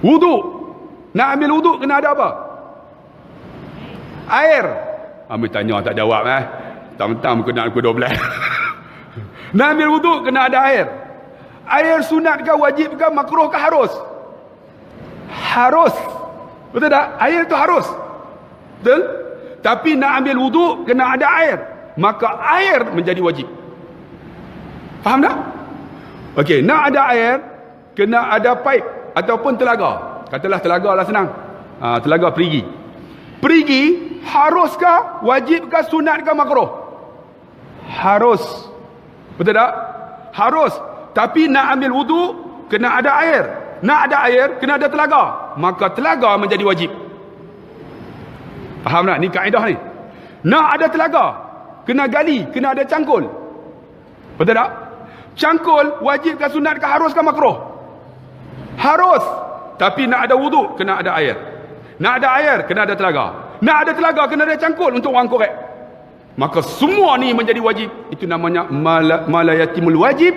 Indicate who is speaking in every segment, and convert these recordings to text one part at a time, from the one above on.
Speaker 1: Wuduk. Nak ambil wuduk kena ada apa? Air. Ambil tanya tak jawab Tam-tam kena pukul 12. Nak ambil wuduk kena ada air. Air sunat ke wajib ke makruh ke harus? Harus. Betul tak? Air tu harus. Betul? Tapi nak ambil wuduk kena ada air. Maka air menjadi wajib. Faham tak? Okey, nak ada air kena ada pipe ataupun telaga. Katalah telaga lah senang. Telaga perigi. Perigi haruskah, wajibkah, sunatkah, makruh? Harus. Betul tak? Harus. Tapi nak ambil wuduk kena ada air. Nak ada air kena ada telaga. Maka telaga menjadi wajib. Faham tak? Ni kaedah ni. Nak ada telaga kena gali, kena ada cangkul. Betul tak? Cangkul wajibkah, sunatkah, haruskah, makruh? Harus. Tapi nak ada wuduk kena ada air. Nak ada air kena ada telaga. Nak ada telaga kena ada cangkul untuk orang korek. Maka semua ni menjadi wajib. Itu namanya malayatimul wajib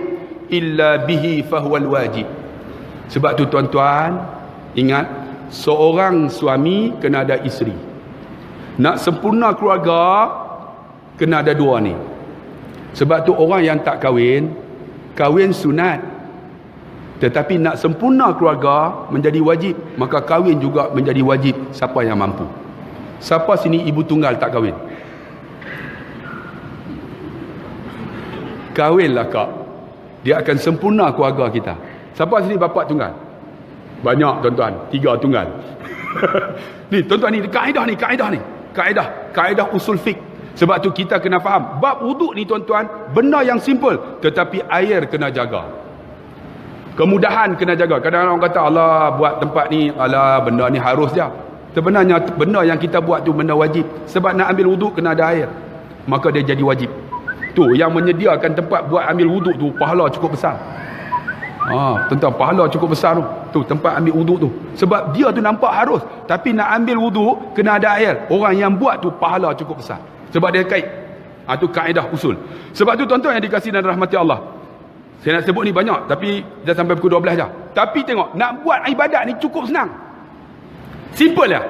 Speaker 1: illa bihi fahuwal wajib. Sebab tu tuan-tuan, ingat, seorang suami kena ada isteri. Nak sempurna keluarga kena ada dua ni. Sebab tu orang yang tak kahwin, kahwin sunat. Tetapi nak sempurna keluarga menjadi wajib, maka kahwin juga menjadi wajib siapa yang mampu. Siapa sini ibu tunggal tak kahwin? Kahwinlah kak. Dia akan sempurna keluarga kita. Siapa sini bapa tunggal? Banyak tuan-tuan, 3 tunggal. Ni tuan-tuan ni kaedah ni, kaedah ni. Kaedah usul fiqh. Sebab tu kita kena faham. Bab wuduk ni tuan-tuan, benda yang simple, tetapi air kena jaga. Kemudahan kena jaga. Kadang-kadang orang kata, Allah buat tempat ni, Allah benda ni harus je. Sebenarnya benda yang kita buat tu benda wajib. Sebab nak ambil wuduk kena ada air. Maka dia jadi wajib. Tu yang menyediakan tempat buat ambil wuduk tu pahala cukup besar. Tuan-tuan, pahala cukup besar tu. Tu tempat ambil wuduk tu. Sebab dia tu nampak harus, tapi nak ambil wuduk kena ada air. Orang yang buat tu pahala cukup besar. Sebab dia kait. Tu kaedah usul. Sebab tu tuan-tuan yang dikasihi dan rahmati Allah. Saya nak sebut ni banyak, tapi dah sampai pukul 12 dah. Tapi tengok, nak buat ibadat ni cukup senang. Simple lah.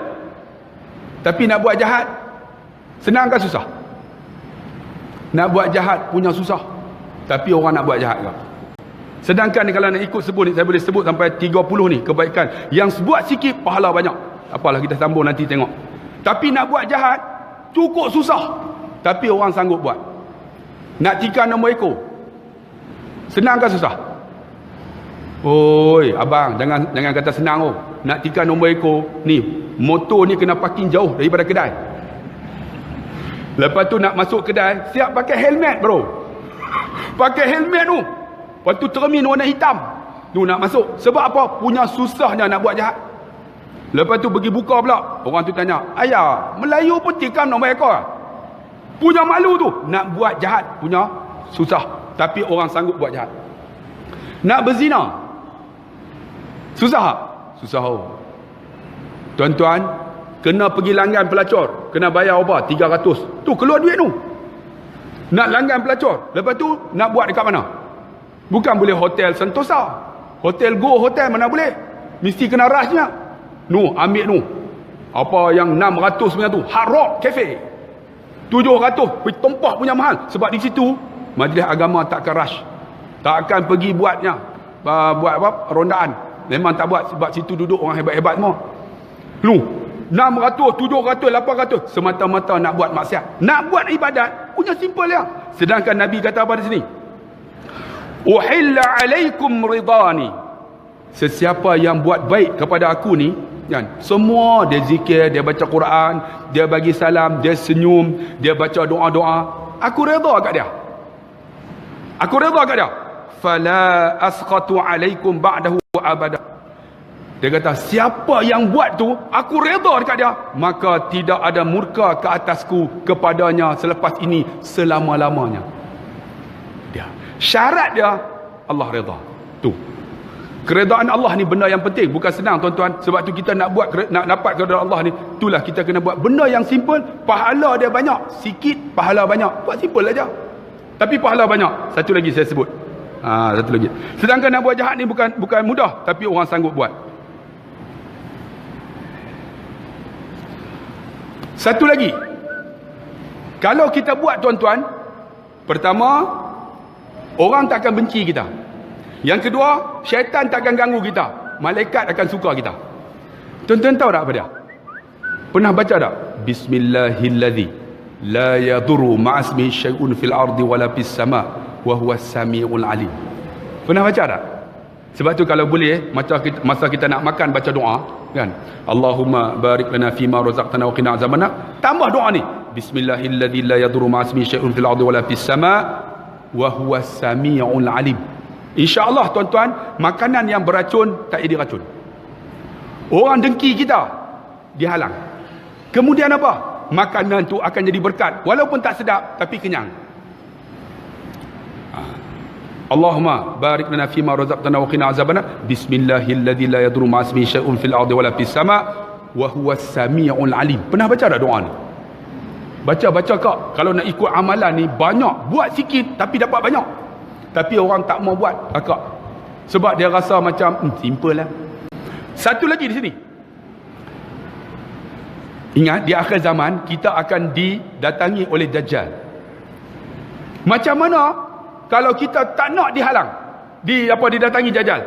Speaker 1: Tapi nak buat jahat, senang ke susah? Nak buat jahat punya susah. Tapi orang nak buat jahat ke? Sedangkan kalau nak ikut sebut ni, saya boleh sebut sampai 30 ni kebaikan. Yang buat sikit, pahala banyak. Apalah, kita sambung nanti tengok. Tapi nak buat jahat, cukup susah. Tapi orang sanggup buat. Nak tikar nombor ekor, senang ke susah? Oi, abang, jangan kata senang oh. Nak tikar nombor ekor ni, motor ni kena parking jauh daripada kedai. Lepas tu nak masuk kedai, siap pakai helmet bro. Pakai helmet tu. Lepas tu termin warna hitam. Tu nak masuk. Sebab apa? Punya susahnya nak buat jahat. Lepas tu pergi buka pula. Orang tu tanya, ayah, Melayu pun tikam nombor ekor. Punya malu tu. Nak buat jahat punya susah. Tapi orang sanggup buat jahat. Nak berzina, susah tak? Susah. Tuan-tuan, kena pergi langgan pelacur, kena bayar apa? 300. Tu keluar duit tu. Nak langgan pelacur. Lepas tu nak buat dekat mana? Bukan boleh hotel Sentosa. Hotel Go Hotel mana boleh? Mesti kena rushnya. Ambil apa yang 600 punya tu, Hard Rock Cafe. 700 pergi tempah punya mahal. Sebab di situ majlis agama tak akan rush. Tak akan pergi buatnya. Buat apa? Rondaan. Memang tak buat. Sebab situ duduk orang hebat-hebat semua. 600, 700, 800. Semata-mata nak buat maksiat. Nak buat ibadat, punya simple ya. Sedangkan Nabi kata apa di sini? Uhilla alaikum ridani. Sesiapa yang buat baik kepada aku ni, kan, semua dia zikir, dia baca Quran, dia bagi salam, dia senyum, dia baca doa-doa, aku redha kat dia. Aku redha kat dia. Fala asqatu alaikum ba'dahu abada. Dia kata, siapa yang buat tu, aku redha dekat dia, maka tidak ada murka ke atasku kepadanya selepas ini selama-lamanya. Dia syarat dia, Allah redha. Tu. Keredaan Allah ni benda yang penting, bukan senang tuan-tuan. Sebab tu kita nak buat, nak dapat keredaan Allah ni, itulah kita kena buat benda yang simple. Pahala dia banyak, sikit pahala banyak. Buat simple aja. Tapi pahala banyak. Satu lagi saya sebut. Satu lagi. Sedangkan nak buat jahat ni bukan mudah, tapi orang sanggup buat. Satu lagi, kalau kita buat tuan-tuan, pertama, orang tak akan benci kita. Yang kedua, syaitan tak akan ganggu kita, malaikat akan suka kita. Tuan-tuan tahu tak apa dia? Pernah baca tak? Bismillahilladzi la yadurru ma'asmihi syai'un fil ardi wala fis sama' wa huwas samiul alim. Pernah baca tak? Sebab tu kalau boleh, masa kita nak makan baca doa, kan? Allahumma barik lana fima razaqtana wa qina azabannar. Tambah doa ni. Bismillahilladzi la yadurru ma'asmihi syai'un fil ardi wala fis sama' wa huwas samiul alim. Insya-Allah tuan-tuan, makanan yang beracun tak jadi racun. Orang dengki kita dihalang. Kemudian apa? Makanan tu akan jadi berkat, walaupun tak sedap tapi kenyang. Allahumma barik lana fima razaqtana wa qina azabannar. Bismillahilladzi la yadurru ma'asmihi syai'un fil ardi wala fis sama' wa huwas samiul alim. Pernah baca tak doa ni? Baca kak. Kalau nak ikut amalan ni banyak, buat sikit tapi dapat banyak. Tapi orang tak mau buat, akak. Sebab dia rasa macam simple lah. Satu lagi di sini. Ingat, di akhir zaman kita akan didatangi oleh Dajjal. Macam mana kalau kita tak nak dihalang, didatangi Dajjal?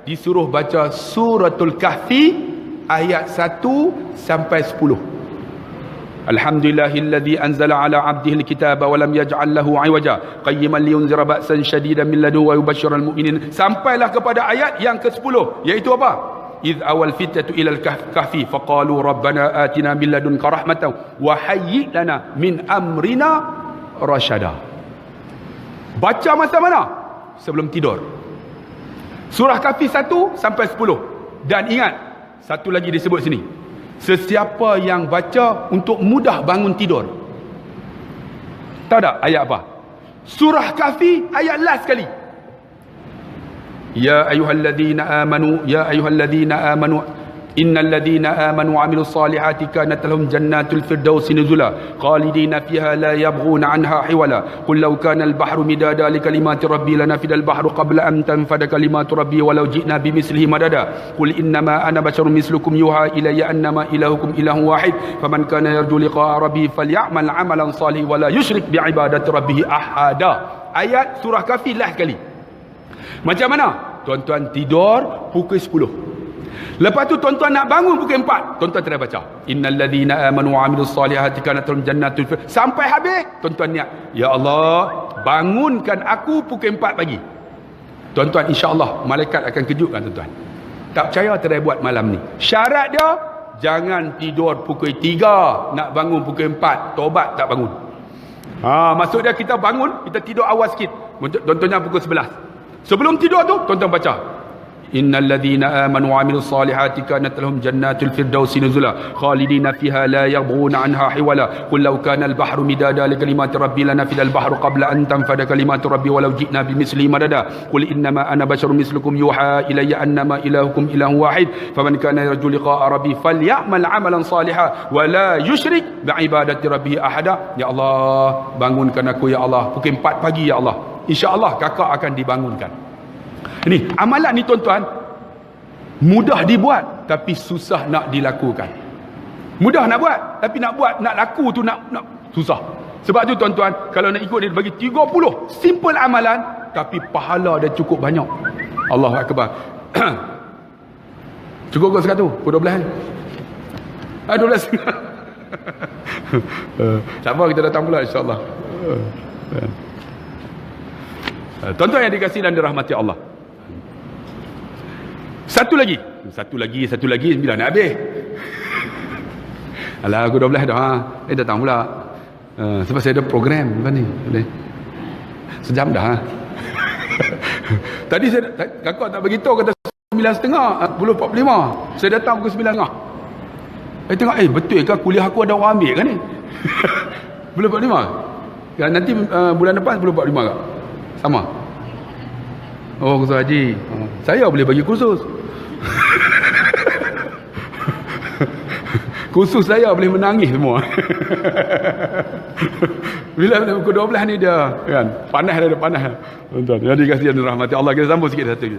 Speaker 1: Disuruh baca suratul Kahfi ayat 1 sampai 10. Alhamdulillahilladzi anzala ala 'abdihi alkitaba wa lam yaj'al lahu 'iwaja qayyiman liyunzira ba'san shadidan min ladunhu wa yubashshiral mu'minin. Sampailah kepada ayat yang ke-10, iaitu apa? إذ أول فتة إلى الكهف فقالوا ربنا آتنا من لدنك رحمة وهيئ لنا من أمرنا رشدا. Baca masa mana? Sebelum tidur. Surah Kahfi 1 sampai 10. Dan ingat, satu lagi disebut sini. Sesiapa yang baca untuk mudah bangun tidur. Tahu tak ayat apa? Surah Kahfi ayat last sekali. يا أيها الذين آمنوا إن الذين آمنوا وعملوا الصالحات كانت لهم جنات الفردوس نزلا خالدين فيها لا يبغون عنها حولا قل لو كان البحر مدادا لكلمات ربي لنفد البحر قبل أن تنفد كلمات ربي ولو جئنا بمثله مددا قل إنما أنا بشر مثلكم يوحى إلي أنما إلهكم إله واحد فمن كان يرجو لقاء ربه فليعمل عملا صالحا ولا يشرك بعبادة ربه أحدا. Ayat surah Kahfi lah sekali. Macam mana? Tuan-tuan tidur pukul 10. Lepas tu tuan-tuan nak bangun pukul 4. Tuan-tuan try baca. Innal ladzina amanu wa 'amilus solihati kanat lahum jannatul firdaus. Sampai habis, tuan-tuan niat, ya Allah, bangunkan aku pukul 4 pagi. Tuan-tuan, insya-Allah malaikat akan kejutkan tuan-tuan. Tak percaya try buat malam ni. Syarat dia, jangan tidur pukul 3, nak bangun pukul 4. Tobat tak bangun. Maksud dia kita bangun, kita tidur awal sikit. Contohnya pukul 11. Sebelum tidur tu, tuan-tuan baca. Innal ladzina amanu wa 'amilus solihati kanat lahum jannatul firdausi nuzula khalidina fiha la yabghuna 'anha hiwala qul law kana al-bahru midada li kalimati rabbi lanafida al-bahru qabla an tanfada kalimatu rabbi walau ji'na bimislihi madada qul innama ana basharun mislukum yuha ilayya annama ilahukum ilahun wahid faman kana yarju liqa'a rabbi falyamal 'amalan salihan wa la yusyrik bi'ibadati rabbih ahada. Ya Allah, bangunkan aku ya Allah pukul 4 pagi ya Allah. InsyaAllah kakak akan dibangunkan. Ini amalan ni tuan-tuan, mudah dibuat tapi susah nak dilakukan. Mudah nak buat tapi nak laku tu nak susah. Sebab tu tuan-tuan, kalau nak ikut dia bagi 30 simple amalan tapi pahala dia cukup banyak. Allahu akbar. Cukup ke sekat tu? Pukul 12 kan? 12. Sabar, kita datang pula insya-Allah. Tuan-tuan yang dikasihi dan dirahmati Allah. Satu lagi 9 nak habis. Alah, aku 12 dah. Datang pula. Sebab saya ada program lepas ni. Sejam dah. Tadi kakak tak beritahu, kata 9.30, 10.45. Saya datang pukul 9.30. Saya tengok, betul ke kuliah aku ada orang ambil kan ni? 10.45. Nanti bulan depan 10.45 ke? Sama. Oh, kursus haji. Saya boleh bagi kursus. Kursus saya boleh menangis semua. Bila pukul 12 ni dia kan panas, dia panas. Tuan-tuan, jadi kasih rahmati Allah. Kita sambung sikit satu.